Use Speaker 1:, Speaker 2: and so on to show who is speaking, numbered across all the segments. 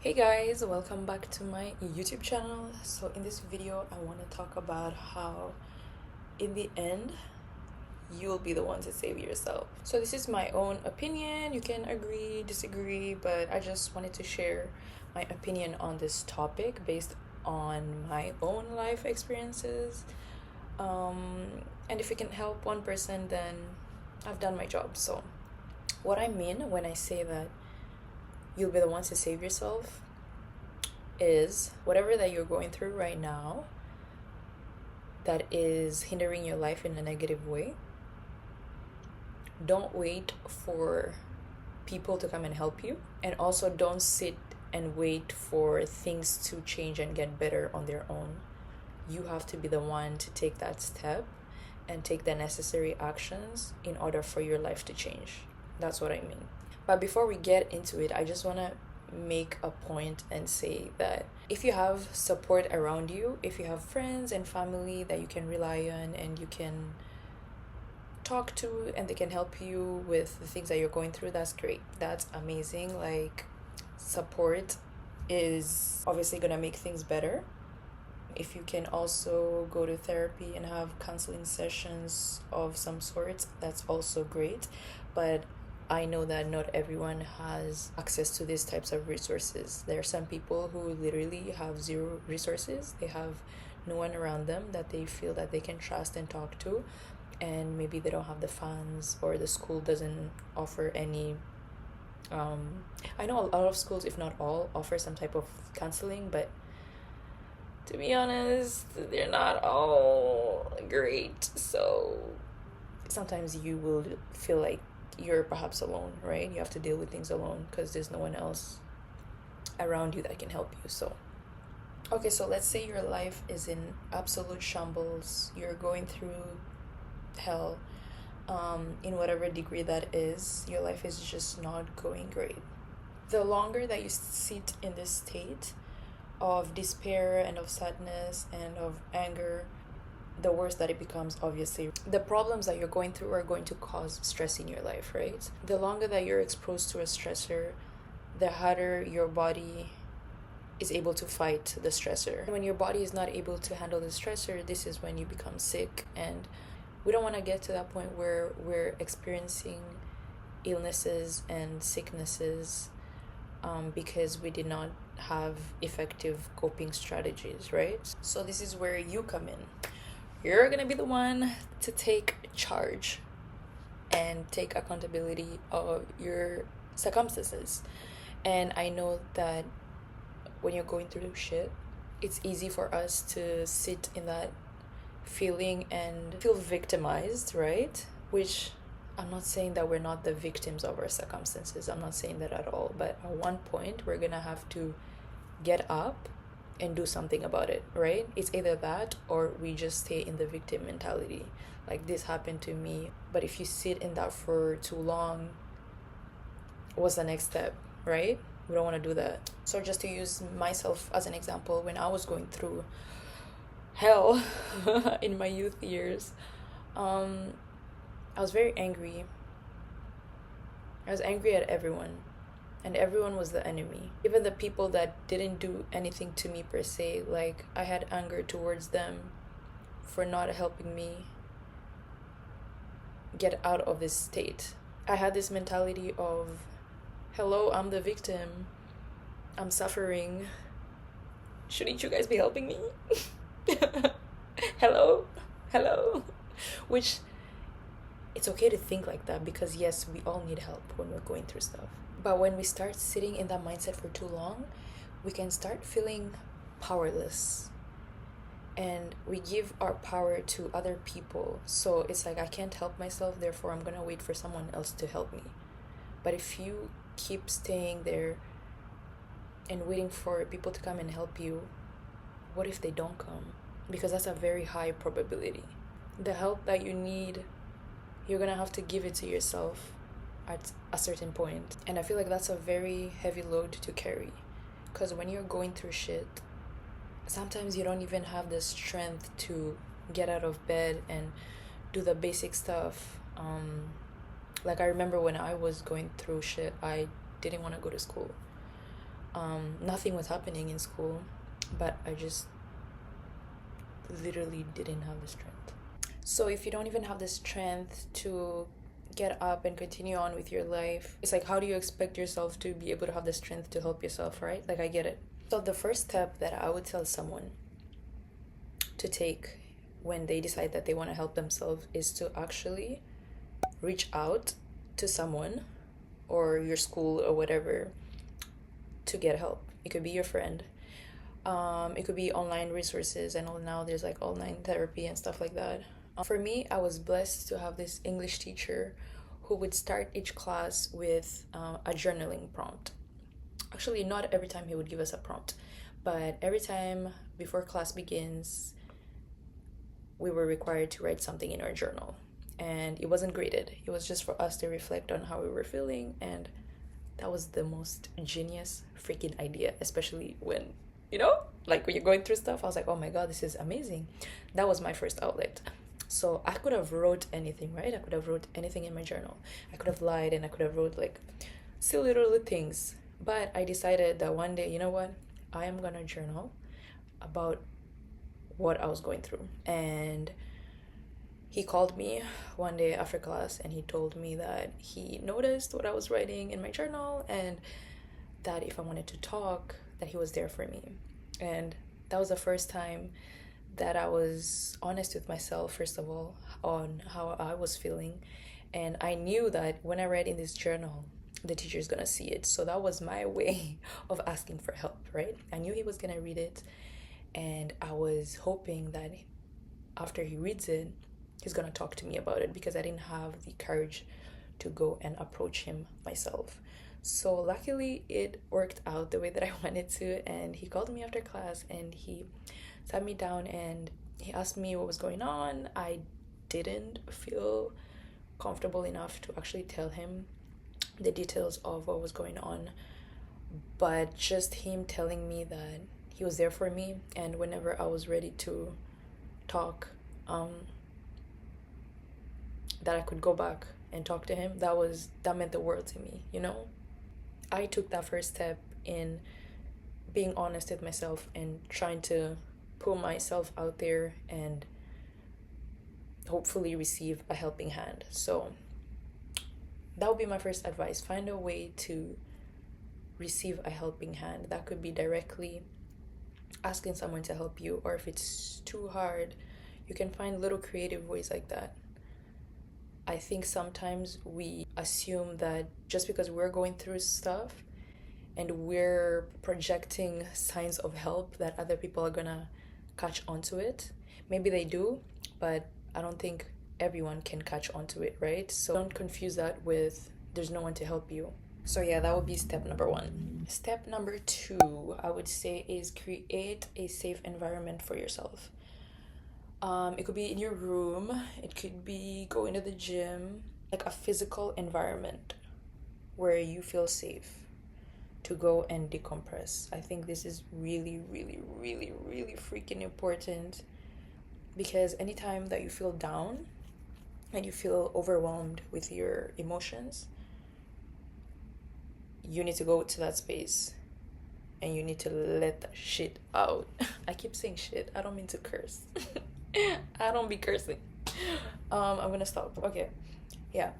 Speaker 1: Hey guys, welcome back to my YouTube channel. So in this video, I want to talk about how in the end, you'll be the one to save yourself. So this is my own opinion. You can agree, disagree, but I just wanted to share my opinion on this topic based on my own life experiences. And if it can help one person, then I've done my job. So what I mean when I say that you'll be the one to save yourself is whatever that you're going through right now that is hindering your life in a negative way, don't wait for people to come and help you, and also don't sit and wait for things to change and get better on their own. You have to be the one to take that step and take the necessary actions in order for your life to change. That's what I mean. But before we get into it, I just want to make a point and say that if you have support around you, if you have friends and family that you can rely on and you can talk to and they can help you with the things that you're going through, that's great. That's amazing. Like, support is obviously going to make things better. If you can also go to therapy and have counseling sessions of some sort, that's also great. But I know that not everyone has access to these types of resources. There are some people who literally have zero resources. They have no one around them that they feel that they can trust and talk to. And maybe they don't have the funds, or the school doesn't offer any. I know a lot of schools, if not all, offer some type of counseling, but to be honest, they're not all great. So sometimes you will feel like you're perhaps alone, right? You have to deal with things alone because there's no one else around you that can help you. So okay, so let's say your life is in absolute shambles. You're going through hell, in whatever degree that is. Your life is just not going great. The longer that you sit in this state of despair and of sadness and of anger, the worse that it becomes. Obviously, the problems that you're going through are going to cause stress in your life, right? The longer that you're exposed to a stressor, the harder your body is able to fight the stressor. When your body is not able to handle the stressor, this is when you become sick. And we don't want to get to that point where we're experiencing illnesses and sicknesses because we did not have effective coping strategies, right? So this is where you come in. You're gonna be the one to take charge and take accountability of your circumstances. And I know that when you're going through shit, it's easy for us to sit in that feeling and feel victimized, right? Which I'm not saying that we're not the victims of our circumstances. I'm not saying that at all. But at one point, we're gonna have to get up and do something about it, right? It's either that or we just stay in the victim mentality. Like, this happened to me. But if you sit in that for too long, what's the next step, right? We don't want to do that. So just to use myself as an example, when I was going through hell in my youth years, I was very angry. I was angry at everyone. And everyone was the enemy. Even the people that didn't do anything to me per se, like, I had anger towards them for not helping me get out of this state. I had this mentality of, hello, I'm the victim. I'm suffering. Shouldn't you guys be helping me? Hello? Which, it's okay to think like that because yes, we all need help when we're going through stuff. But when we start sitting in that mindset for too long, we can start feeling powerless. And we give our power to other people. So it's like, I can't help myself, therefore I'm going to wait for someone else to help me. But if you keep staying there and waiting for people to come and help you, what if they don't come? Because that's a very high probability. The help that you need, you're going to have to give it to yourself at a certain point. And I feel like that's a very heavy load to carry. Because when you're going through shit, sometimes you don't even have the strength to get out of bed and do the basic stuff. Like, I remember when I was going through shit, I didn't want to go to school. Nothing was happening in school, but I just literally didn't have the strength. So if you don't even have the strength to get up and continue on with your life, it's like, how do you expect yourself to be able to have the strength to help yourself, right? Like, I get it. So the first step that I would tell someone to take when they decide that they want to help themselves is to actually reach out to someone or your school or whatever to get help. It could be your friend. It could be online resources, and all now there's like online therapy and stuff like that. For me, I was blessed to have this English teacher who would start each class with a journaling prompt. Actually, not every time he would give us a prompt, but every time before class begins, we were required to write something in our journal. And it wasn't graded. It was just for us to reflect on how we were feeling. And that was the most genius freaking idea, especially when, like when you're going through stuff. I was like, oh my God, this is amazing. That was my first outlet. So I could have wrote anything, right? I could have wrote anything in my journal. I could have lied and I could have wrote like silly little things. But I decided that one day, you know what? I am going to journal about what I was going through. And he called me one day after class and he told me that he noticed what I was writing in my journal and that if I wanted to talk, that he was there for me. And that was the first time that I was honest with myself, first of all, on how I was feeling. And I knew that when I read in this journal, the teacher's gonna see it. So that was my way of asking for help, right? I knew he was gonna read it, and I was hoping that after he reads it, he's gonna talk to me about it, because I didn't have the courage to go and approach him myself. So luckily it worked out the way that I wanted to, and he called me after class and he sat me down and he asked me what was going on. I didn't feel comfortable enough to actually tell him the details of what was going on, but just him telling me that he was there for me, and whenever I was ready to talk, that I could go back and talk to him, that meant the world to me. I took that first step in being honest with myself and trying to put myself out there and hopefully receive a helping hand. So that would be my first advice. Find a way to receive a helping hand. That could be directly asking someone to help you, or if it's too hard, you can find little creative ways like that. I think sometimes we assume that just because we're going through stuff and we're projecting signs of help, that other people are gonna catch onto it. Maybe they do, but I don't think everyone can catch onto it, right? So don't confuse that with there's no one to help you. So yeah, that would be step number 1. Step number 2, I would say, is create a safe environment for yourself. It could be in your room, it could be going to the gym, like a physical environment where you feel safe to go and decompress. I think this is really, really, really, really freaking important, because anytime that you feel down and you feel overwhelmed with your emotions, you need to go to that space and you need to let that shit out. I keep saying shit. I don't mean to curse. I don't be cursing. I'm gonna stop. Okay. Yeah.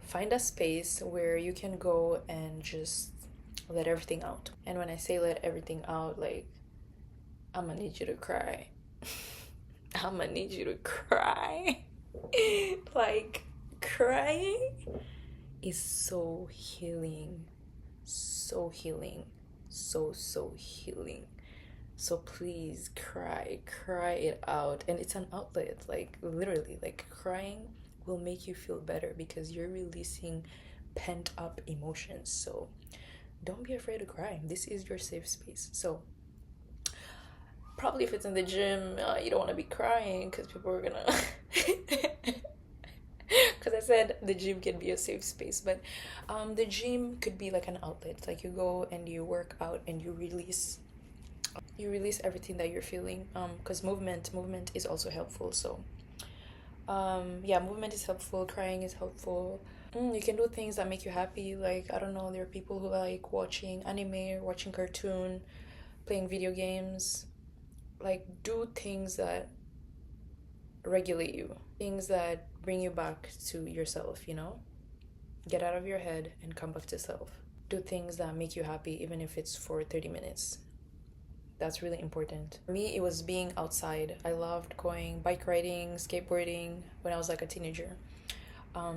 Speaker 1: Find a space where you can go and just let everything out. And when I say let everything out, like, I'm gonna need you to cry. I'm gonna need you to cry. Like, crying is so healing. So healing. So healing. So please cry it out. And it's an outlet, like literally, like crying will make you feel better because you're releasing pent up emotions. So don't be afraid to cry. This is your safe space. So probably if it's in the gym, you don't want to be crying because people are gonna because I said the gym can be a safe space, but the gym could be like an outlet. Like you go and you work out and you release everything that you're feeling, because movement is also helpful. So yeah, movement is helpful, crying is helpful, You can do things that make you happy. Like, I don't know, there are people who like watching anime, watching cartoon, playing video games. Like, do things that regulate you, things that bring you back to yourself, you know? Get out of your head and come back to self. Do things that make you happy, even if it's for 30 minutes. That's really important. For me, it was being outside. I loved going bike riding, skateboarding when I was like a teenager.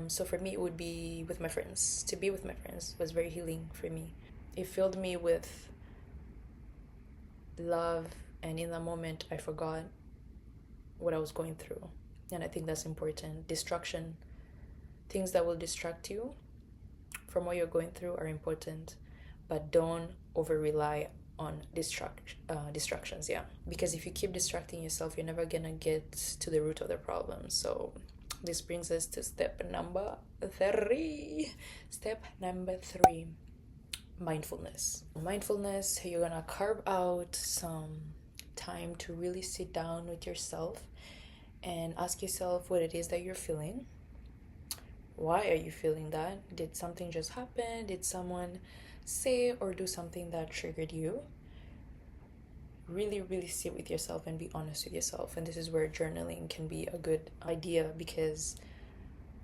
Speaker 1: So for me, it would be with my friends. To be with my friends was very healing for me. It filled me with love, and in that moment, I forgot what I was going through. And I think that's important. Distraction, things that will distract you from what you're going through are important, but don't over rely on distractions. Yeah, because if you keep distracting yourself, you're never gonna get to the root of the problem. So this brings us to step number three. Mindfulness. You're gonna carve out some time to really sit down with yourself and ask yourself what it is that you're feeling. Why are you feeling that? Did something just happen? Did someone say or do something that triggered you? Really, really sit with yourself and be honest with yourself. And this is where journaling can be a good idea, because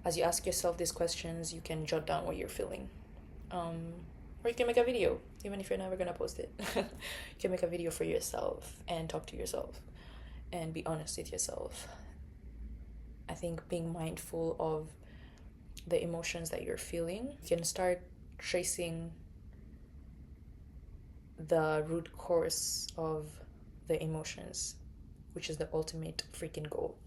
Speaker 1: as you ask yourself these questions, you can jot down what you're feeling. Or you can make a video, even if you're never gonna post it. You can make a video for yourself and talk to yourself and be honest with yourself. I think being mindful of the emotions that you're feeling, you can start tracing the root cause of the emotions, which is the ultimate freaking goal.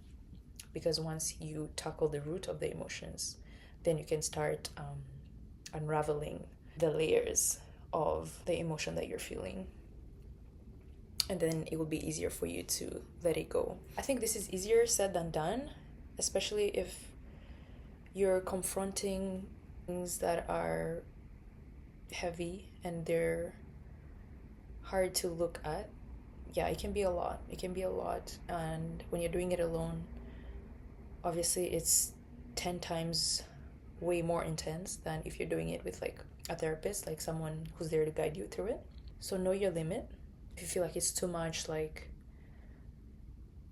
Speaker 1: Because once you tackle the root of the emotions, then you can start unraveling the layers of the emotion that you're feeling. And then it will be easier for you to let it go. I think this is easier said than done, especially if you're confronting things that are heavy and they're hard to look at. Yeah, it can be a lot. And when you're doing it alone, obviously it's 10 times way more intense than if you're doing it with like a therapist, like someone who's there to guide you through it. So know your limit. If you feel like it's too much, like,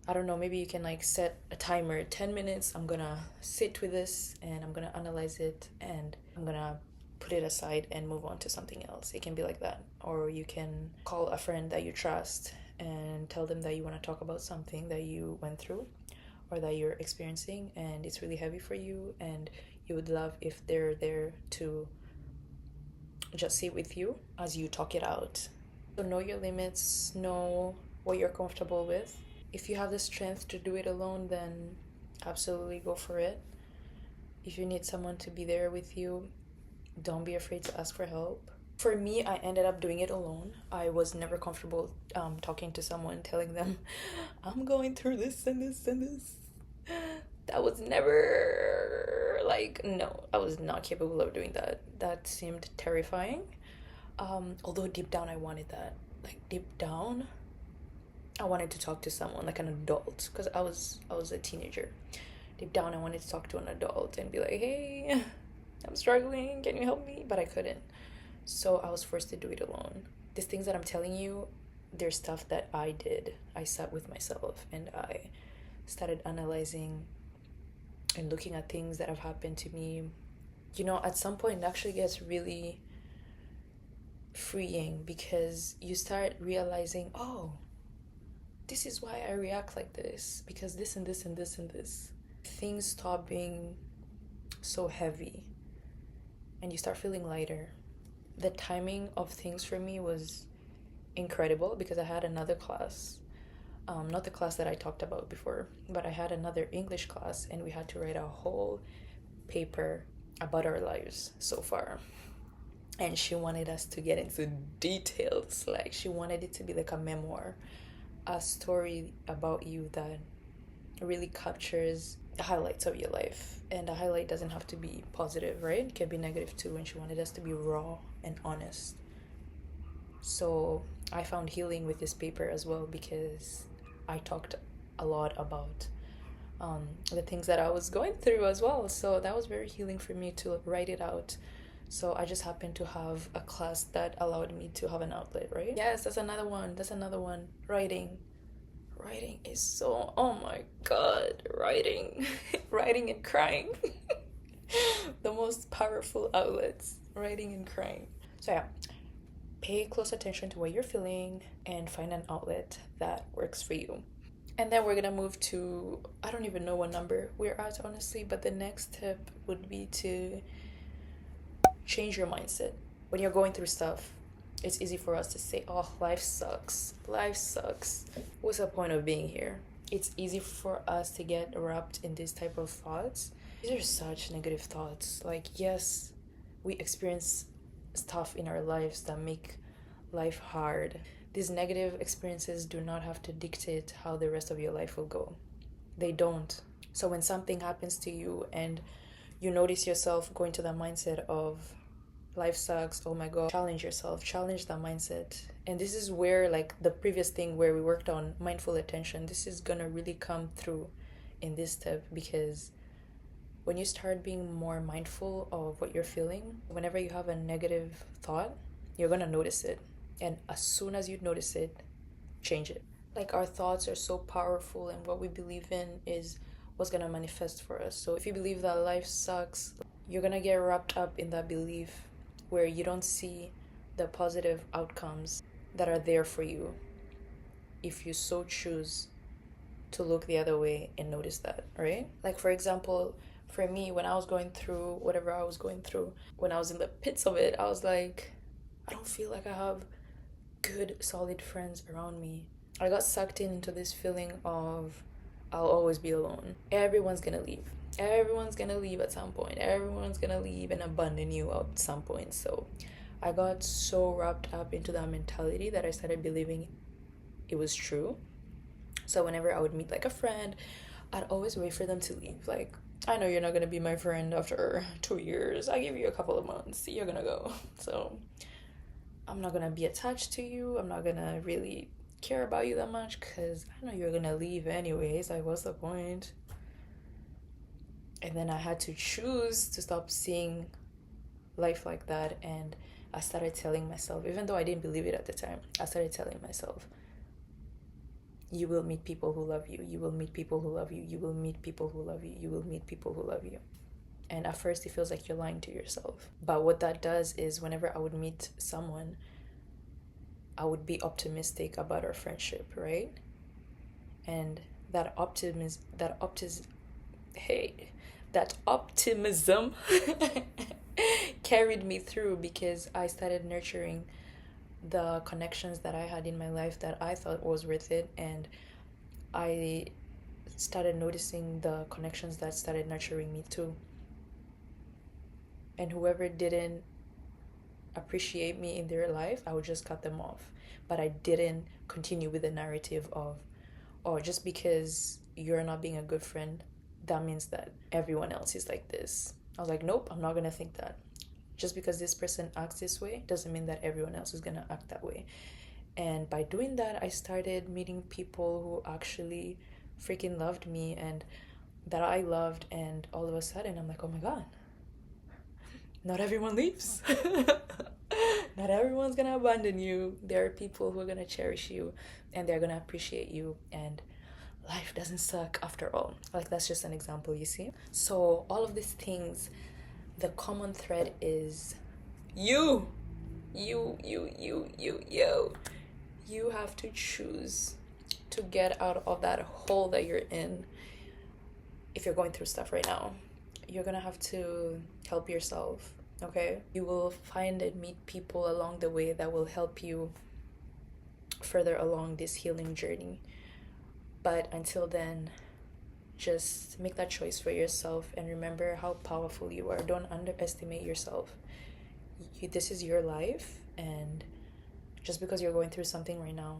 Speaker 1: I don't know, maybe you can like set a timer, 10 minutes, I'm gonna sit with this and I'm gonna analyze it and I'm gonna put it aside and move on to something else. It can be like that. Or you can call a friend that you trust and tell them that you want to talk about something that you went through or that you're experiencing and it's really heavy for you, and you would love if they're there to just sit with you as you talk it out. So know your limits, know what you're comfortable with. If you have the strength to do it alone, then absolutely go for it. If you need someone to be there with you, don't be afraid to ask for help. For me, I ended up doing it alone. I was never comfortable talking to someone, telling them, I'm going through this and this and this. That was never, like, no, I was not capable of doing that. That seemed terrifying. Although deep down I wanted that. Like, deep down, I wanted to talk to someone, like an adult, because I was a teenager. Deep down, I wanted to talk to an adult and be like, hey, I'm struggling, can you help me? But I couldn't. So I was forced to do it alone. These things that I'm telling you, they're stuff that I did. I sat with myself and I started analyzing and looking at things that have happened to me. You know, at some point it actually gets really freeing, because you start realizing, oh, this is why I react like this, because this and this and this and this. Things stop being so heavy and you start feeling lighter. The timing of things for me was incredible, because I had another class, not the class that I talked about before, but I had another English class and we had to write a whole paper about our lives so far. And she wanted us to get into details. Like, she wanted it to be like a memoir, a story about you that really captures the highlights of your life. And the highlight doesn't have to be positive, right? It can be negative too. And she wanted us to be raw and honest. So I found healing with this paper as well, because I talked a lot about the things that I was going through as well. So that was very healing for me to write it out. So I just happened to have a class that allowed me to have an outlet, right? Yes, that's another one. That's another one. Writing. Writing is so, oh my God, writing. Writing and crying. The most powerful outlets, writing and crying. So yeah, pay close attention to what you're feeling and find an outlet that works for you. And then we're gonna move to, I don't even know what number we're at, honestly, but the next step would be to change your mindset. When you're going through stuff, it's easy for us to say, oh, life sucks. Life sucks. What's the point of being here? It's easy for us to get wrapped in this type of thoughts. These are such negative thoughts. Like, yes, we experience stuff in our lives that make life hard. These negative experiences do not have to dictate how the rest of your life will go. They don't. So when something happens to you and you notice yourself going to the mindset of life sucks, oh my God, challenge yourself, challenge that mindset. And this is where, like the previous thing where we worked on mindful attention, this is gonna really come through in this step, because when you start being more mindful of what you're feeling, whenever you have a negative thought, you're gonna notice it. And as soon as you notice it, change it. Like, our thoughts are so powerful, and what we believe in is what's gonna manifest for us. So if you believe that life sucks, you're gonna get wrapped up in that belief where you don't see the positive outcomes that are there for you if you so choose to look the other way and notice that, right? Like, for example, for me, when I was going through whatever I was going through, when I was in the pits of it, I was like, I don't feel like I have good, solid friends around me. I got sucked into this feeling of I'll always be alone. Everyone's gonna leave. Everyone's gonna leave at some point. Everyone's gonna leave and abandon you at some point. So I got so wrapped up into that mentality that I started believing it was true. So whenever I would meet like a friend, I'd always wait for them to leave. Like, I know you're not gonna be my friend after 2 years. I give you a couple of months. You're gonna go. So I'm not gonna be attached to you. I'm not gonna really care about you that much because I know you're gonna leave anyways. Like, what's the point? And then I had to choose to stop seeing life like that, and I started telling myself, even though I didn't believe it at the time, I started telling myself, you will meet people who love you. You will meet people who love you. You will meet people who love you. You will meet people who love you. And at first it feels like you're lying to yourself. But what that does is whenever I would meet someone, I would be optimistic about our friendship, right? And that optimism carried me through, because I started nurturing the connections that I had in my life that I thought was worth it, and I started noticing the connections that started nurturing me too. And whoever didn't appreciate me in their life, I would just cut them off. But I didn't continue with the narrative of, oh, just because you're not being a good friend, that means that everyone else is like this. I was like, nope, I'm not gonna think that. Just because this person acts this way doesn't mean that everyone else is gonna act that way. And by doing that, I started meeting people who actually freaking loved me and that I loved, and all of a sudden I'm like, oh my God, not everyone leaves. Not everyone's gonna abandon you. There are people who are gonna cherish you and they're gonna appreciate you, and life doesn't suck after all. Like, that's just an example, you see? So all of these things, the common thread is you have to choose to get out of that hole that you're in. If you're going through stuff right now, you're gonna have to help yourself, okay? You will find and meet people along the way that will help you further along this healing journey. But until then, just make that choice for yourself and remember how powerful you are. Don't underestimate yourself. This is your life, and just because you're going through something right now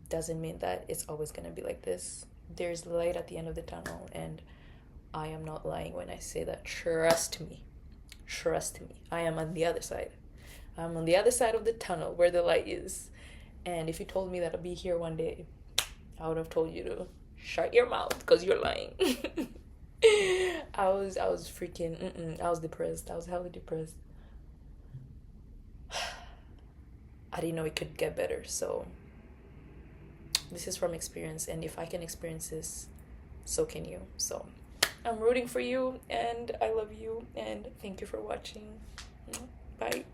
Speaker 1: doesn't mean that it's always going to be like this. There's light at the end of the tunnel, and I am not lying when I say that. Trust me. I am on the other side. I'm on the other side of the tunnel where the light is. And if you told me that I'd be here one day, I would have told you to shut your mouth because you're lying. I was freaking I was depressed. I was hella depressed. I didn't know it could get better. So this is from experience, and if I can experience this, so can you. So I'm rooting for you, and I love you, and thank you for watching. Bye.